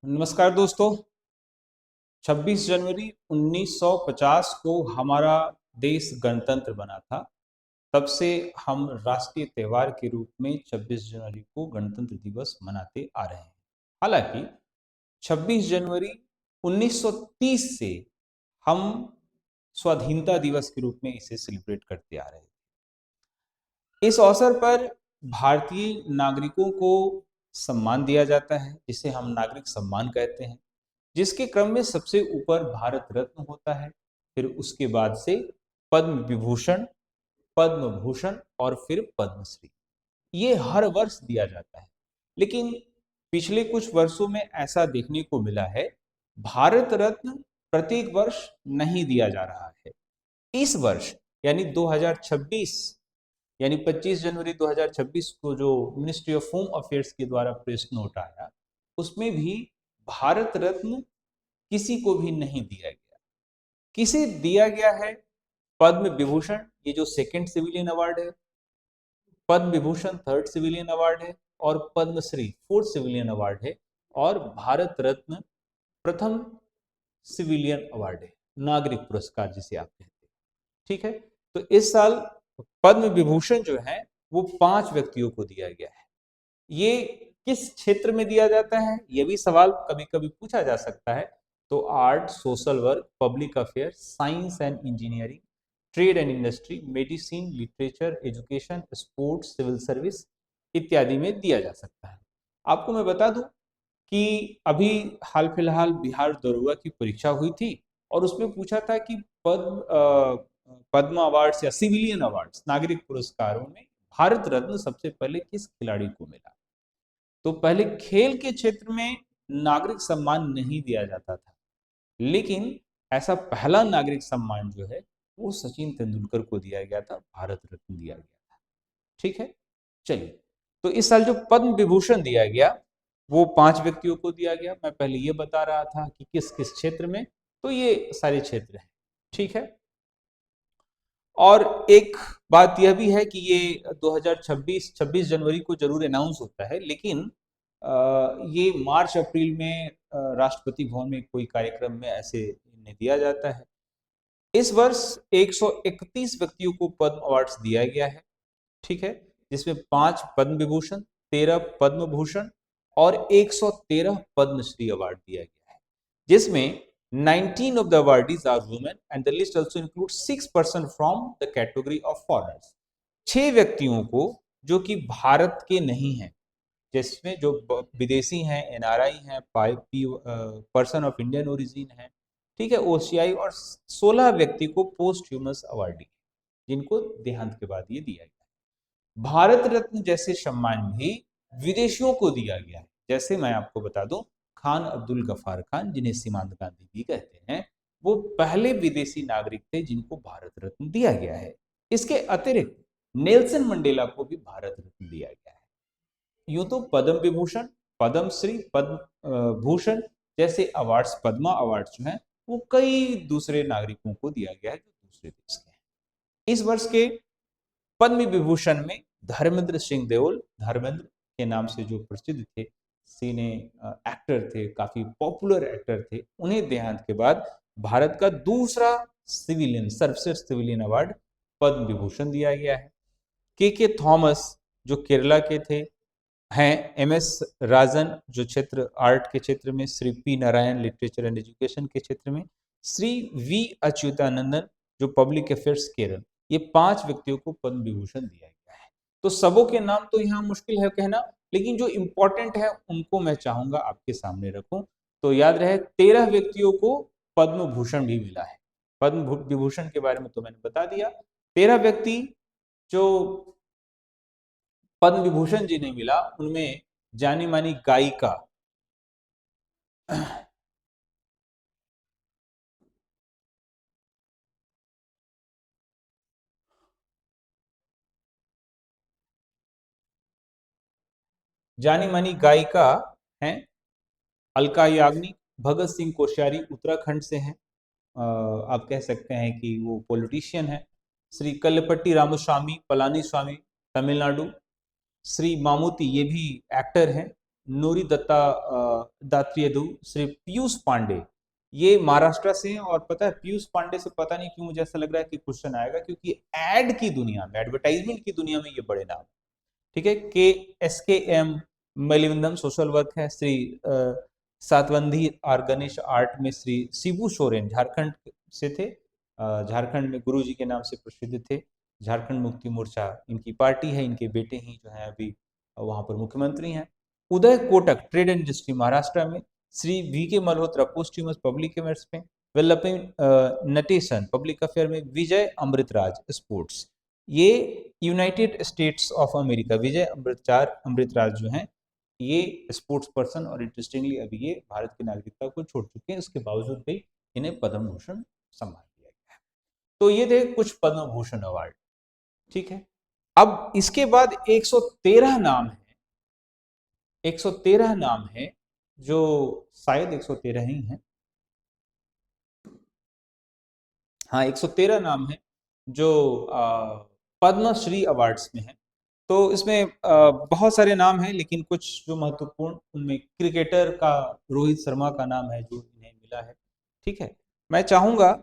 नमस्कार दोस्तों। 26 जनवरी 1950 को हमारा देश गणतंत्र बना था। तब से हम राष्ट्रीय त्योहार के रूप में 26 जनवरी को गणतंत्र दिवस मनाते आ रहे हैं। हालांकि 26 जनवरी 1930 से हम स्वाधीनता दिवस के रूप में इसे सेलिब्रेट करते आ रहे हैं। इस अवसर पर भारतीय नागरिकों को सम्मान दिया जाता है, जिसे हम नागरिक सम्मान कहते हैं, जिसके क्रम में सबसे ऊपर भारत रत्न होता है, फिर उसके बाद से पद्म विभूषण, पद्म भूषण और फिर पद्मश्री। ये हर वर्ष दिया जाता है, लेकिन पिछले कुछ वर्षों में ऐसा देखने को मिला है, भारत रत्न प्रत्येक वर्ष नहीं दिया जा रहा है। इस वर्ष यानी 2026 यानी 25 जनवरी 2026 को जो मिनिस्ट्री ऑफ होम अफेयर्स के द्वारा प्रेस नोट आया, उसमें भी भारत रत्न किसी को भी नहीं दिया गया। किसे दिया गया है? पद्म विभूषण, ये जो सेकंड सिविलियन अवार्ड है, Padma Vibhushan third civilian award है, और पद्मश्री फोर्थ सिविलियन अवार्ड है, और भारत रत्न प्रथम सिविलियन अवार्ड है, नागरिक पुरस्कार जिसे आप कहते हैं। ठीक है, तो इस साल पद्म विभूषण जो है वो 5 व्यक्तियों को दिया गया है। ये किस क्षेत्र में दिया जाता है, ये भी सवाल कभी कभी पूछा जा सकता है। तो art, social work, public affair, science and engineering, trade and industry, medicine, literature, education, sports, civil service इत्यादि में दिया जा सकता है। आपको मैं बता दूं कि अभी हाल फिलहाल बिहार दरोगा की परीक्षा हुई थी, और उसमें पूछा था कि पद्म अवार्ड्स या सिविलियन अवार्ड्स, नागरिक पुरस्कारों में भारत रत्न सबसे पहले किस खिलाड़ी को मिला। तो पहले खेल के क्षेत्र में नागरिक सम्मान नहीं दिया जाता था, लेकिन ऐसा पहला नागरिक सम्मान जो है वो सचिन तेंदुलकर को दिया गया था, भारत रत्न दिया गया था। ठीक है, चलिए, तो इस साल जो पद्म विभूषण दिया गया वो 5 व्यक्तियों को दिया गया। मैं पहले ये बता रहा था कि किस किस क्षेत्र में, तो ये सारे क्षेत्र हैं। ठीक है, और एक बात यह भी है कि ये 2026 26 जनवरी को जरूर अनाउंस होता है, लेकिन ये मार्च अप्रैल में राष्ट्रपति भवन में कोई कार्यक्रम में ऐसे इन्हें दिया जाता है। इस वर्ष 131 व्यक्तियों को पद्म अवार्ड्स दिया गया है। ठीक है, जिसमें 5 पद्म विभूषण, 13 पद्म भूषण और 113 पद्मश्री अवार्ड दिया गया है, जिसमें 19 of the awardees are women and the list also includes 6 person from the category of foreigners। 6 व्यक्तियों को जो कि भारत के नहीं हैं, जिसमें जो विदेशी हैं, एनआरआई हैं, पर्सन ऑफ इंडियन ओरिजिन है, ठीक है, ओसीआई, और 16 व्यक्ति को पोस्ट ह्यूमस अवार्डी, जिनको देहांत के बाद ये दिया गया। भारत रत्न जैसे सम्मान भी विदेशियों को दिया गया है। जैसे मैं आपको बता दूं, खान अब्दुल गफार खान, जिन्हें सीमांत गांधी भी कहते हैं, वो पहले विदेशी नागरिक थे जिनको भारत रत्न दिया गया है। इसके अतिरिक्त नेल्सन मंडेला को भी भारत रत्न दिया गया है। यूं तो पद्म विभूषण, पद्मश्री, पद्म भूषण जैसे अवार्ड्स, पद्मा अवार्ड्स जो हैं, वो कई दूसरे नागरिकों को दिया गया है जो दूसरे देश के हैं। इस वर्ष के पद्म विभूषण में धर्मेंद्र सिंह देओल, धर्मेंद्र के नाम से जो प्रसिद्ध थे, सिने एक्टर थे, काफी पॉपुलर एक्टर थे, उन्हें देहांत के बाद भारत का दूसरा सिविलियन, सर्वश्रेष्ठ सिविलियन अवार्ड पद्म विभूषण दिया गया है। के थॉमस जो केरला के थे हैं, एमएस राजन जो क्षेत्र आर्ट के क्षेत्र में, Shri P Narayan literature and education के क्षेत्र में, श्री वी अच्युतानंदन जो पब्लिक अफेयर्स केरल, ये 5 व्यक्तियों को पद्म विभूषण दिया गया है। तो सबों के नाम तो यहाँ मुश्किल है कहना, लेकिन जो इंपॉर्टेंट है उनको मैं चाहूंगा आपके सामने रखूं। तो याद रहे, 13 व्यक्तियों को पद्म भूषण भी मिला है। पद्म विभूषण के बारे में तो मैंने बता दिया। 13 व्यक्ति जो पद्म विभूषण जी ने मिला, उनमें जानी मानी गायिका जानी मानी गायिका हैं अलका याग्निक। भगत सिंह कोश्यारी उत्तराखंड से हैं, आप कह सकते हैं कि वो पॉलिटिशियन है। श्री कल्लपट्टी रामस्वामी पलानी स्वामी तमिलनाडु। श्री मामूती, ये भी एक्टर हैं, नूरी दत्ता दात्रियदू, श्री पीयूष पांडे, ये महाराष्ट्र से हैं। और पता है पीयूष पांडे से पता नहीं क्यों मुझे ऐसा लग रहा है कि क्वेश्चन आएगा, क्योंकि एड की दुनिया में, एडवर्टाइजमेंट की दुनिया में ये बड़े नाम। ठीक है, के SKM मलिवंदम सोशल वर्क है, श्री सातवंधी और गणेश आर्ट में श्री शिबू सोरेन झारखंड से थे, झारखंड में गुरु जी के नाम से प्रसिद्ध थे। झारखंड मुक्ति मोर्चा इनकी पार्टी है, इनके बेटे ही जो है अभी वहां पर मुख्यमंत्री हैं। उदय कोटक ट्रेड इंडस्ट्री महाराष्ट्र में, Shri VK Malhotra posthumous public affairs में, वल्लभ नटेशन पब्लिक अफेयर में, विजय अमृतराज स्पोर्ट्स, ये United States of America, Vijay Amritraj जो हैं ये स्पोर्ट्स पर्सन, और इंटरेस्टिंगली अभी ये भारत की नागरिकता को छोड़ चुके हैं, इसके बावजूद भी इन्हें पद्म भूषण सम्मान दिया गया है। तो ये थे कुछ पद्म भूषण अवार्ड। ठीक है, अब इसके बाद 113 नाम है, 113 नाम है जो शायद 113 ही हैं, हाँ 113 नाम है जो पद्मश्री अवार्ड्स में है। तो इसमें बहुत सारे नाम हैं, लेकिन कुछ जो महत्वपूर्ण, उनमें क्रिकेटर का रोहित शर्मा का नाम है जो इन्हें मिला है। ठीक है, मैं चाहूंगा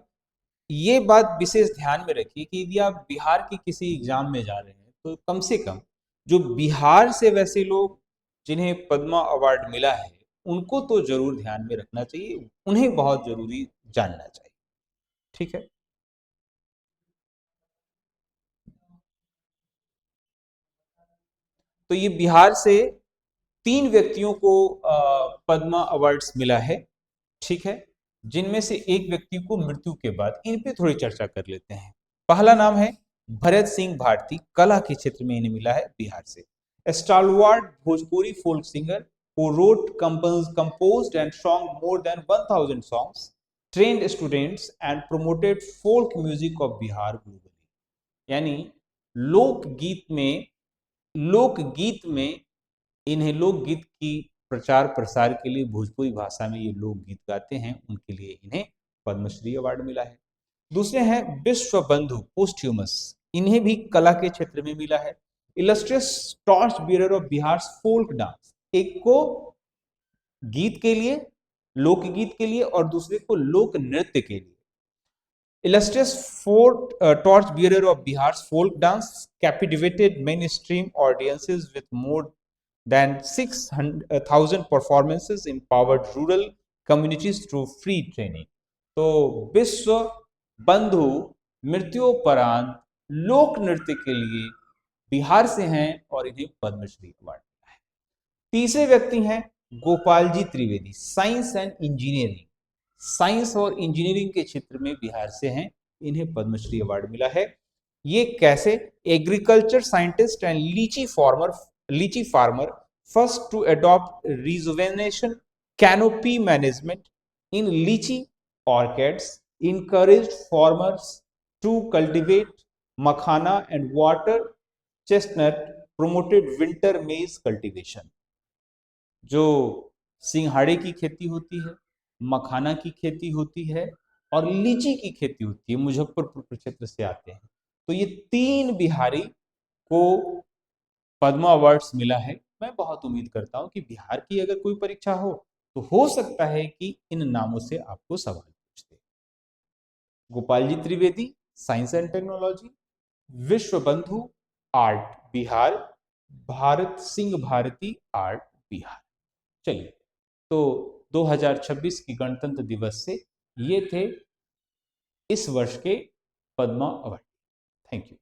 ये बात विशेष ध्यान में रखिए कि यदि आप बिहार की किसी एग्जाम में जा रहे हैं तो कम से कम जो बिहार से वैसे लोग जिन्हें पद्मा अवार्ड मिला है उनको तो जरूर ध्यान में रखना चाहिए, उन्हें बहुत जरूरी जानना चाहिए। ठीक है, तो ये बिहार से 3 व्यक्तियों को पद्मा अवार्ड्स मिला है। ठीक है, जिनमें से एक व्यक्ति को मृत्यु के बाद, इन पे थोड़ी चर्चा कर लेते हैं। पहला नाम है भरत सिंह भारती, कला के क्षेत्र में इन्हें मिला है बिहार से। Stalwart Bhojpuri folk singer who wrote, composed and sung more than 1000 songs, trained students and promoted folk music of Bihar globally। यानी लोकगीत में, लोकगीत में इन्हें लोकगीत की प्रचार प्रसार के लिए भोजपुरी भाषा में ये लोकगीत गाते हैं, उनके लिए इन्हें पद्मश्री अवार्ड मिला है। दूसरे हैं विश्व बंधु पोस्ट्यूमस, इन्हें भी कला के क्षेत्र में मिला है। Illustrious torch bearer of Bihar folk dance, एक को गीत के लिए, लोकगीत के लिए, और दूसरे को लोक नृत्य के लिए। Illustrious torch bearer of Bihar's folk dance captivated mainstream audiences with more than 6,000 performances, empowered rural communities through free training। तो विश्व बंधु मृत्युपरांत लोक नृत्य के लिए बिहार से हैं और इन्हें पद्मश्री अवार्ड मिला है। तीसरे व्यक्ति हैं Gopal ji Trivedi, science and engineering, science और इंजीनियरिंग के क्षेत्र में बिहार से हैं, इन्हें पद्मश्री अवार्ड मिला है। ये कैसे? Agriculture scientist and litchi farmer first to adopt rejuvenation canopy management in litchi orchards, encouraged farmers to cultivate makhana and water chestnut, promoted winter maize cultivation। जो सिंघाड़े की खेती होती है, मखाना की खेती होती है और लीची की खेती होती है, मुजफ्फरपुर क्षेत्र से आते हैं। तो ये 3 बिहारी को पद्मा अवार्ड्स मिला है। मैं बहुत उम्मीद करता हूं कि बिहार की अगर कोई परीक्षा हो तो हो सकता है कि इन नामों से आपको सवाल पूछते। Gopal ji Trivedi science and technology, विश्व बंधु आर्ट बिहार, भारत सिंह भारती आर्ट बिहार। चलिए, तो 2026 की गणतंत्र दिवस से ये थे इस वर्ष के पद्मा अवार्ड। Thank you.